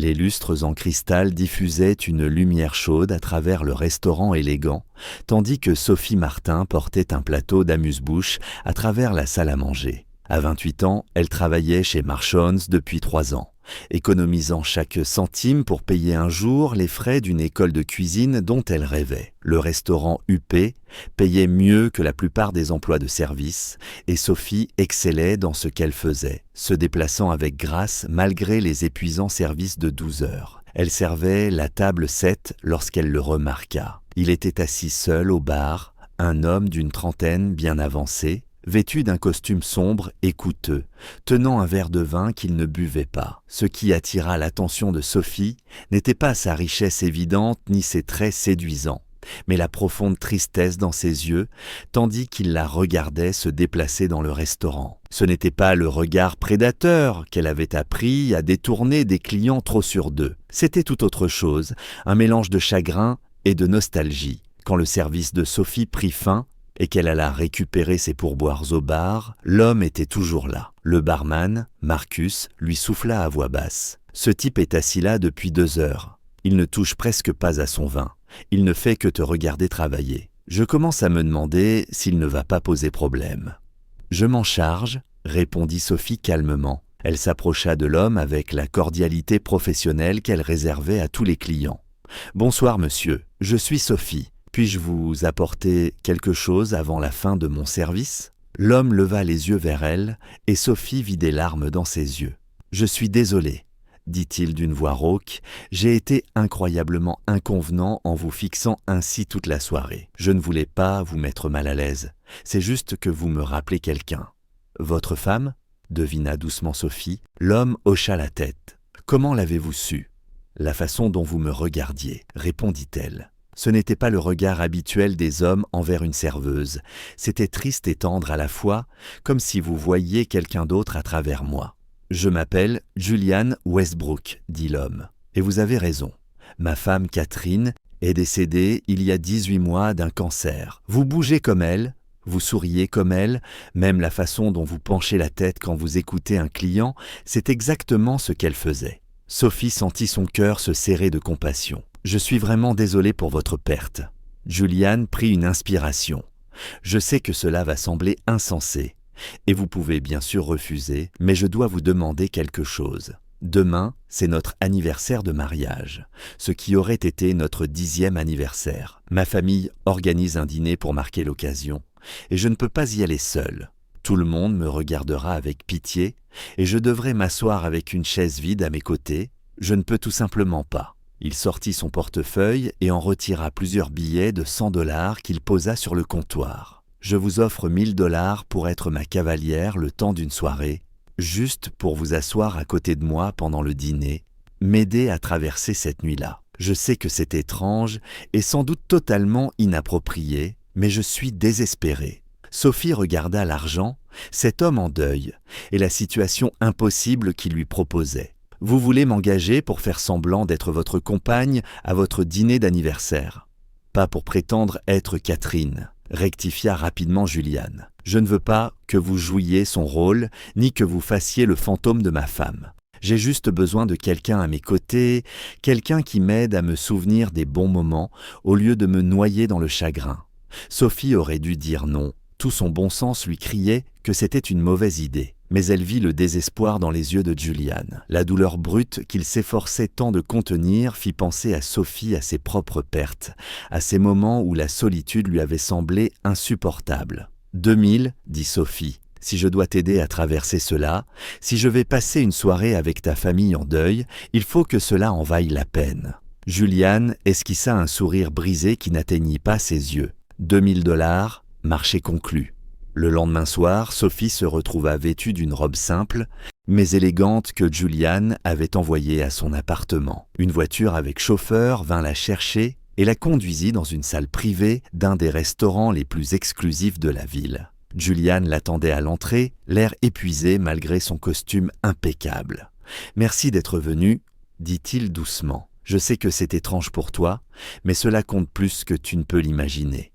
Les lustres en cristal diffusaient une lumière chaude à travers le restaurant élégant, tandis que Sophie Martin portait un plateau d'amuse-bouche à travers la salle à manger. À 28 ans, elle travaillait chez Marshalls depuis 3 ans, économisant chaque centime pour payer un jour les frais d'une école de cuisine dont elle rêvait. Le restaurant UP payait mieux que la plupart des emplois de service et Sophie excellait dans ce qu'elle faisait, se déplaçant avec grâce malgré les épuisants services de 12 heures. Elle servait la table 7 lorsqu'elle le remarqua. Il était assis seul au bar, un homme d'une trentaine bien avancé, vêtu d'un costume sombre et coûteux, tenant un verre de vin qu'il ne buvait pas. Ce qui attira l'attention de Sophie n'était pas sa richesse évidente ni ses traits séduisants, mais la profonde tristesse dans ses yeux, tandis qu'il la regardait se déplacer dans le restaurant. Ce n'était pas le regard prédateur qu'elle avait appris à détourner des clients trop sûrs d'eux. C'était tout autre chose, un mélange de chagrin et de nostalgie. Quand le service de Sophie prit fin, et qu'elle alla récupérer ses pourboires au bar, l'homme était toujours là. Le barman, Marcus, lui souffla à voix basse. « Ce type est assis là depuis 2 heures. Il ne touche presque pas à son vin. Il ne fait que te regarder travailler. Je commence à me demander s'il ne va pas poser problème. »« Je m'en charge, » répondit Sophie calmement. Elle s'approcha de l'homme avec la cordialité professionnelle qu'elle réservait à tous les clients. « Bonsoir monsieur, je suis Sophie. Puis-je vous apporter quelque chose avant la fin de mon service ?» L'homme leva les yeux vers elle et Sophie vit des larmes dans ses yeux. « Je suis désolé, » dit-il d'une voix rauque, « j'ai été incroyablement inconvenant en vous fixant ainsi toute la soirée. Je ne voulais pas vous mettre mal à l'aise, c'est juste que vous me rappelez quelqu'un. »« Votre femme ?» devina doucement Sophie. L'homme hocha la tête. « Comment l'avez-vous su ?»« La façon dont vous me regardiez, » répondit-elle. Ce n'était pas le regard habituel des hommes envers une serveuse. C'était triste et tendre à la fois, comme si vous voyiez quelqu'un d'autre à travers moi. « Je m'appelle Julian Westbrook, » dit l'homme. « Et vous avez raison. Ma femme Catherine est décédée il y a 18 mois d'un cancer. Vous bougez comme elle, vous souriez comme elle, même la façon dont vous penchez la tête quand vous écoutez un client, c'est exactement ce qu'elle faisait. » Sophie sentit son cœur se serrer de compassion. « Je suis vraiment désolé pour votre perte. » Julian prit une inspiration. « Je sais que cela va sembler insensé, et vous pouvez bien sûr refuser, mais je dois vous demander quelque chose. Demain, c'est notre anniversaire de mariage, ce qui aurait été notre 10e anniversaire. Ma famille organise un dîner pour marquer l'occasion, et je ne peux pas y aller seul. Tout le monde me regardera avec pitié, et je devrais m'asseoir avec une chaise vide à mes côtés. Je ne peux tout simplement pas. » Il sortit son portefeuille et en retira plusieurs billets de 100 $ qu'il posa sur le comptoir. « Je vous offre 1000 $ pour être ma cavalière le temps d'une soirée, juste pour vous asseoir à côté de moi pendant le dîner, m'aider à traverser cette nuit-là. Je sais que c'est étrange et sans doute totalement inapproprié, mais je suis désespérée. » Sophie regarda l'argent, cet homme en deuil, et la situation impossible qu'il lui proposait. « Vous voulez m'engager pour faire semblant d'être votre compagne à votre dîner d'anniversaire. Pas pour prétendre être Catherine, » rectifia rapidement Julian. « Je ne veux pas que vous jouiez son rôle, ni que vous fassiez le fantôme de ma femme. J'ai juste besoin de quelqu'un à mes côtés, quelqu'un qui m'aide à me souvenir des bons moments, au lieu de me noyer dans le chagrin. » Sophie aurait dû dire non. Tout son bon sens lui criait que c'était une mauvaise idée. Mais elle vit le désespoir dans les yeux de Julian. La douleur brute qu'il s'efforçait tant de contenir fit penser à Sophie à ses propres pertes, à ces moments où la solitude lui avait semblé insupportable. « 2000, » dit Sophie, « si je dois t'aider à traverser cela, si je vais passer une soirée avec ta famille en deuil, il faut que cela en vaille la peine. » Julian esquissa un sourire brisé qui n'atteignit pas ses yeux. 2000 $, marché conclu. Le lendemain soir, Sophie se retrouva vêtue d'une robe simple, mais élégante que Julian avait envoyée à son appartement. Une voiture avec chauffeur vint la chercher et la conduisit dans une salle privée d'un des restaurants les plus exclusifs de la ville. Julian l'attendait à l'entrée, l'air épuisé malgré son costume impeccable. « Merci d'être venu, » dit-il doucement. « Je sais que c'est étrange pour toi, mais cela compte plus que tu ne peux l'imaginer. »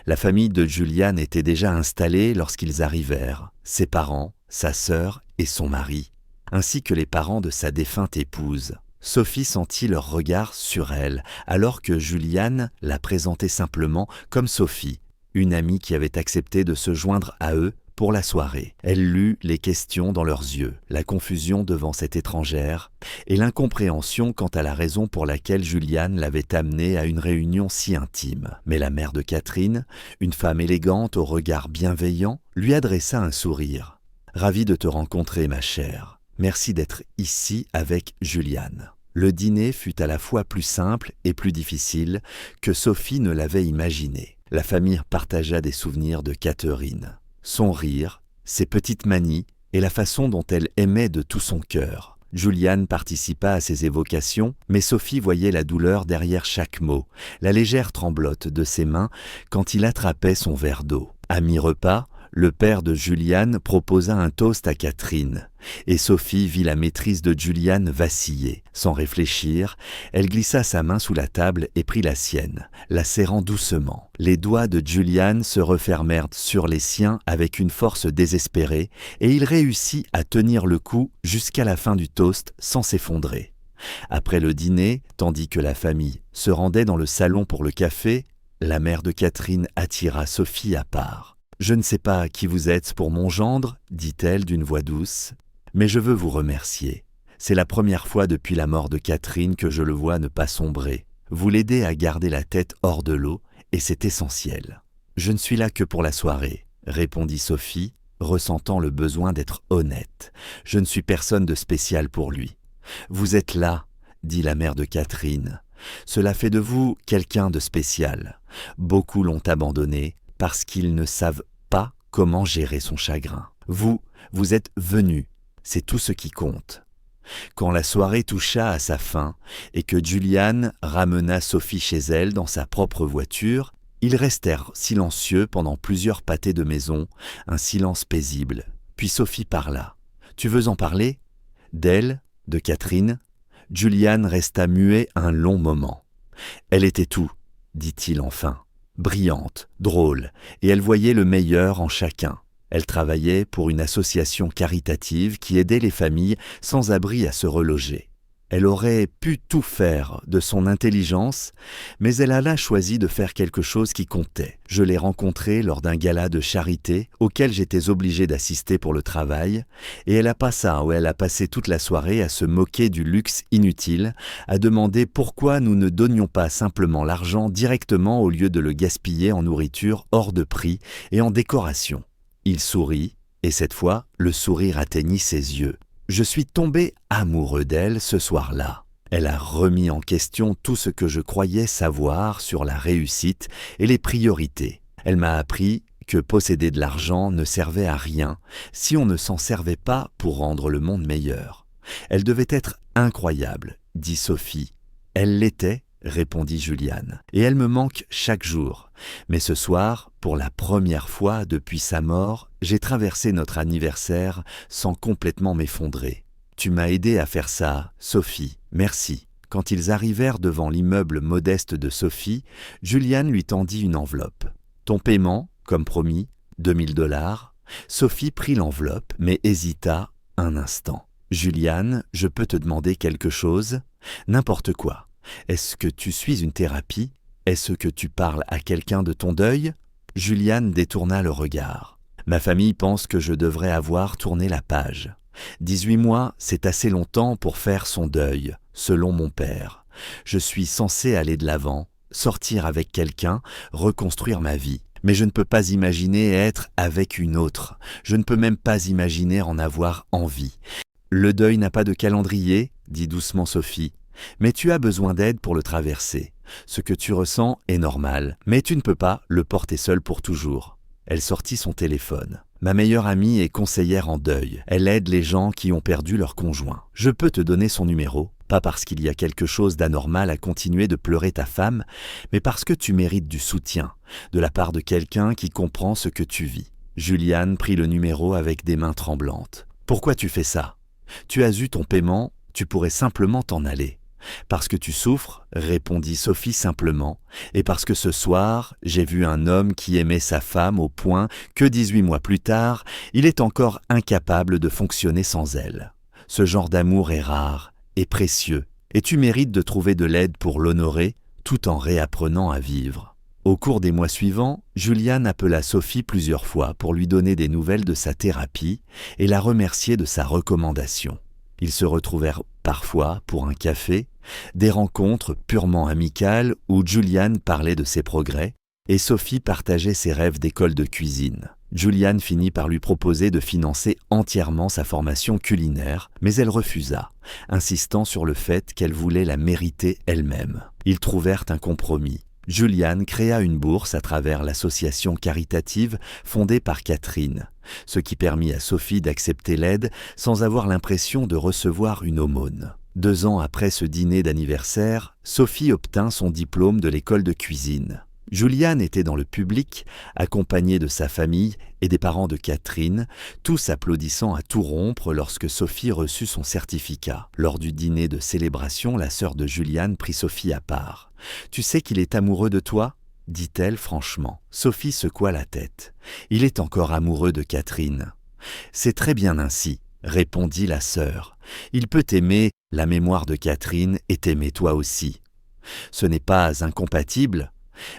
La famille de Julian était déjà installée lorsqu'ils arrivèrent, ses parents, sa sœur et son mari, ainsi que les parents de sa défunte épouse. Sophie sentit leur regard sur elle, alors que Juliane la présentait simplement comme Sophie, une amie qui avait accepté de se joindre à eux pour la soirée. Elle lut les questions dans leurs yeux, la confusion devant cette étrangère et l'incompréhension quant à la raison pour laquelle Juliane l'avait amenée à une réunion si intime. Mais la mère de Catherine, une femme élégante au regard bienveillant, lui adressa un sourire. « Ravie de te rencontrer, ma chère. Merci d'être ici avec Juliane. » Le dîner fut à la fois plus simple et plus difficile que Sophie ne l'avait imaginé. La famille partagea des souvenirs de Catherine. Son rire, ses petites manies et la façon dont elle aimait de tout son cœur. Juliane participa à ces évocations, mais Sophie voyait la douleur derrière chaque mot, la légère tremblote de ses mains quand il attrapait son verre d'eau. À mi-repas, le père de Juliane proposa un toast à Catherine, et Sophie vit la maîtrise de Juliane vaciller. Sans réfléchir, elle glissa sa main sous la table et prit la sienne, la serrant doucement. Les doigts de Juliane se refermèrent sur les siens avec une force désespérée, et il réussit à tenir le coup jusqu'à la fin du toast sans s'effondrer. Après le dîner, tandis que la famille se rendait dans le salon pour le café, la mère de Catherine attira Sophie à part. « Je ne sais pas qui vous êtes pour mon gendre, dit-elle d'une voix douce, mais je veux vous remercier. C'est la première fois depuis la mort de Catherine que je le vois ne pas sombrer. Vous l'aidez à garder la tête hors de l'eau, et c'est essentiel. »« Je ne suis là que pour la soirée, » répondit Sophie, ressentant le besoin d'être honnête. « Je ne suis personne de spécial pour lui. »« Vous êtes là, » dit la mère de Catherine. « Cela fait de vous quelqu'un de spécial. Beaucoup l'ont abandonné, parce qu'ils ne savent pas comment gérer son chagrin. Vous êtes venu, c'est tout ce qui compte. » Quand la soirée toucha à sa fin et que Juliane ramena Sophie chez elle dans sa propre voiture, ils restèrent silencieux pendant plusieurs pâtés de maison, un silence paisible. Puis Sophie parla. « Tu veux en parler ?» D'elle, de Catherine, Juliane resta muet un long moment. « Elle était tout, » dit-il enfin. Brillante, drôle, et elle voyait le meilleur en chacun. Elle travaillait pour une association caritative qui aidait les familles sans abri à se reloger. Elle aurait pu tout faire de son intelligence, mais elle alla choisi de faire quelque chose qui comptait. Je l'ai rencontrée lors d'un gala de charité auquel j'étais obligé d'assister pour le travail, et elle a passé toute la soirée à se moquer du luxe inutile, à demander pourquoi nous ne donnions pas simplement l'argent directement au lieu de le gaspiller en nourriture hors de prix et en décoration. Il sourit, et cette fois, le sourire atteignit ses yeux. Je suis tombé amoureux d'elle ce soir-là. Elle a remis en question tout ce que je croyais savoir sur la réussite et les priorités. Elle m'a appris que posséder de l'argent ne servait à rien si on ne s'en servait pas pour rendre le monde meilleur. Elle devait être incroyable, dit Sophie. Elle l'était, répondit Juliane, et elle me manque chaque jour. Mais ce soir, pour la première fois depuis sa mort, j'ai traversé notre anniversaire sans complètement m'effondrer. Tu m'as aidé à faire ça, Sophie, merci. Quand ils arrivèrent devant l'immeuble modeste de Sophie, Juliane lui tendit une enveloppe. Ton paiement, comme promis, 2000 $. Sophie prit l'enveloppe, mais hésita un instant. Juliane, je peux te demander quelque chose ? N'importe quoi. Est-ce que tu suis une thérapie ? Est-ce que tu parles à quelqu'un de ton deuil ? Juliane détourna le regard. Ma famille pense que je devrais avoir tourné la page. 18 mois, c'est assez longtemps pour faire son deuil, selon mon père. Je suis censé aller de l'avant, sortir avec quelqu'un, reconstruire ma vie. Mais je ne peux pas imaginer être avec une autre. Je ne peux même pas imaginer en avoir envie. Le deuil n'a pas de calendrier, dit doucement Sophie. Mais tu as besoin d'aide pour le traverser. Ce que tu ressens est normal, mais tu ne peux pas le porter seul pour toujours. Elle sortit son téléphone. Ma meilleure amie est conseillère en deuil. Elle aide les gens qui ont perdu leur conjoint. Je peux te donner son numéro, pas parce qu'il y a quelque chose d'anormal à continuer de pleurer ta femme, mais parce que tu mérites du soutien, de la part de quelqu'un qui comprend ce que tu vis. Juliane prit le numéro avec des mains tremblantes. Pourquoi tu fais ça ? Tu as eu ton paiement, tu pourrais simplement t'en aller. Parce que tu souffres, répondit Sophie simplement, et parce que ce soir, j'ai vu un homme qui aimait sa femme au point que 18 mois plus tard, il est encore incapable de fonctionner sans elle. Ce genre d'amour est rare et précieux, et tu mérites de trouver de l'aide pour l'honorer tout en réapprenant à vivre. Au cours des mois suivants, Julian appela Sophie plusieurs fois pour lui donner des nouvelles de sa thérapie et la remercier de sa recommandation. Ils se retrouvèrent parfois pour un café, des rencontres purement amicales où Julian parlait de ses progrès et Sophie partageait ses rêves d'école de cuisine. Julian finit par lui proposer de financer entièrement sa formation culinaire, mais elle refusa, insistant sur le fait qu'elle voulait la mériter elle-même. Ils trouvèrent un compromis. Julian créa une bourse à travers l'association caritative fondée par Catherine, ce qui permit à Sophie d'accepter l'aide sans avoir l'impression de recevoir une aumône. 2 ans après ce dîner d'anniversaire, Sophie obtint son diplôme de l'école de cuisine. Julian était dans le public, accompagné de sa famille et des parents de Catherine, tous applaudissant à tout rompre lorsque Sophie reçut son certificat. Lors du dîner de célébration, la sœur de Julian prit Sophie à part. « Tu sais qu'il est amoureux de toi ?» dit-elle franchement. Sophie secoua la tête. « Il est encore amoureux de Catherine. »« C'est très bien ainsi, » répondit la sœur. « Il peut aimer la mémoire de Catherine et t'aimer toi aussi. Ce n'est pas incompatible.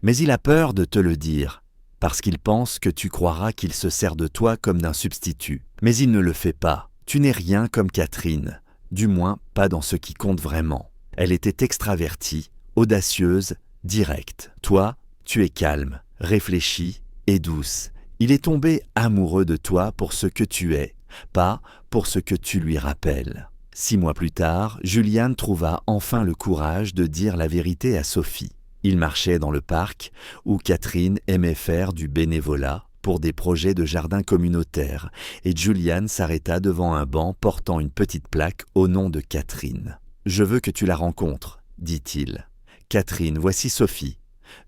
Mais il a peur de te le dire, parce qu'il pense que tu croiras qu'il se sert de toi comme d'un substitut. Mais il ne le fait pas. Tu n'es rien comme Catherine, du moins pas dans ce qui compte vraiment. Elle était extravertie, audacieuse, directe. Toi, tu es calme, réfléchie et douce. Il est tombé amoureux de toi pour ce que tu es, pas pour ce que tu lui rappelles. » 6 mois plus tard, Julian trouva enfin le courage de dire la vérité à Sophie. Il marchait dans le parc où Catherine aimait faire du bénévolat pour des projets de jardin communautaire et Julian s'arrêta devant un banc portant une petite plaque au nom de Catherine. « Je veux que tu la rencontres, » dit-il. « Catherine, voici Sophie.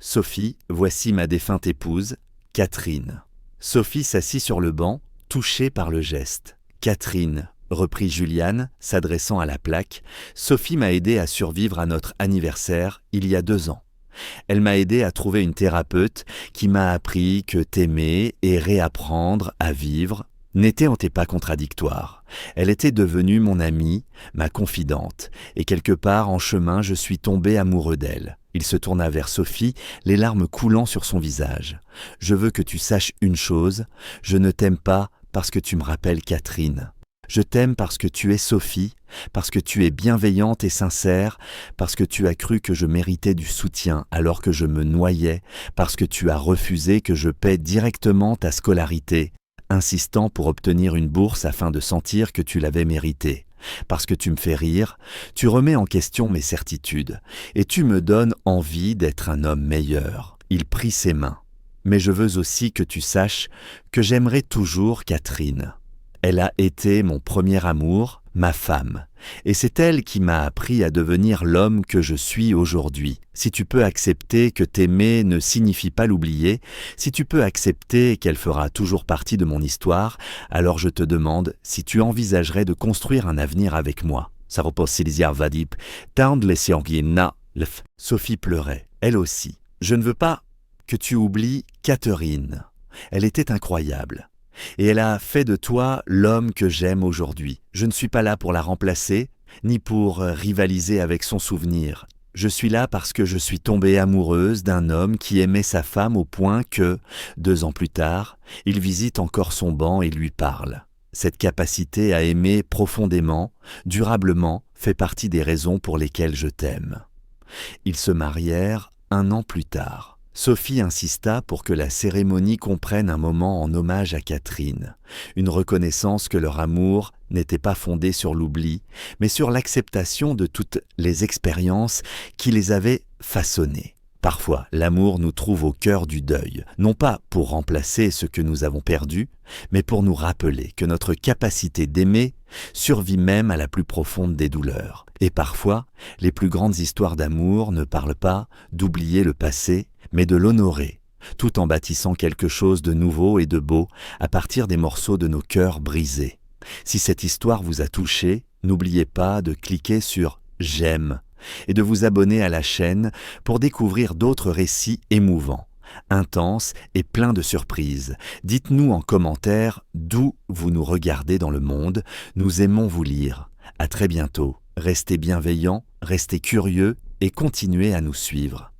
Sophie, voici ma défunte épouse, Catherine. » Sophie s'assit sur le banc, touchée par le geste. « Catherine, » reprit Julian, s'adressant à la plaque, « Sophie m'a aidé à survivre à notre anniversaire il y a 2 ans. Elle m'a aidé à trouver une thérapeute qui m'a appris que t'aimer et réapprendre à vivre n'était pas contradictoire. Elle était devenue mon amie, ma confidente, et quelque part en chemin je suis tombé amoureux d'elle. » Il se tourna vers Sophie, les larmes coulant sur son visage. « Je veux que tu saches une chose, je ne t'aime pas parce que tu me rappelles Catherine. Je t'aime parce que tu es Sophie, parce que tu es bienveillante et sincère, parce que tu as cru que je méritais du soutien alors que je me noyais, parce que tu as refusé que je paie directement ta scolarité, insistant pour obtenir une bourse afin de sentir que tu l'avais méritée. Parce que tu me fais rire, tu remets en question mes certitudes, et tu me donnes envie d'être un homme meilleur. » Il prit ses mains. « Mais je veux aussi que tu saches que j'aimerai toujours Catherine. Elle a été mon premier amour, ma femme, et c'est elle qui m'a appris à devenir l'homme que je suis aujourd'hui. Si tu peux accepter que t'aimer ne signifie pas l'oublier, si tu peux accepter qu'elle fera toujours partie de mon histoire, alors je te demande si tu envisagerais de construire un avenir avec moi. » Sophie pleurait, elle aussi. « Je ne veux pas que tu oublies Catherine. Elle était incroyable. Et elle a fait de toi l'homme que j'aime aujourd'hui. Je ne suis pas là pour la remplacer, ni pour rivaliser avec son souvenir. Je suis là parce que je suis tombée amoureuse d'un homme qui aimait sa femme au point que, 2 ans plus tard, il visite encore son banc et lui parle. Cette capacité à aimer profondément, durablement, fait partie des raisons pour lesquelles je t'aime. » Ils se marièrent 1 an plus tard. Sophie insista pour que la cérémonie comprenne un moment en hommage à Catherine, une reconnaissance que leur amour n'était pas fondé sur l'oubli, mais sur l'acceptation de toutes les expériences qui les avaient façonnés. Parfois, l'amour nous trouve au cœur du deuil, non pas pour remplacer ce que nous avons perdu, mais pour nous rappeler que notre capacité d'aimer survit même à la plus profonde des douleurs. Et parfois, les plus grandes histoires d'amour ne parlent pas d'oublier le passé, mais de l'honorer, tout en bâtissant quelque chose de nouveau et de beau à partir des morceaux de nos cœurs brisés. Si cette histoire vous a touché, n'oubliez pas de cliquer sur « J'aime » et de vous abonner à la chaîne pour découvrir d'autres récits émouvants, intenses et pleins de surprises. Dites-nous en commentaire d'où vous nous regardez dans le monde, nous aimons vous lire. À très bientôt. Restez bienveillants, restez curieux et continuez à nous suivre.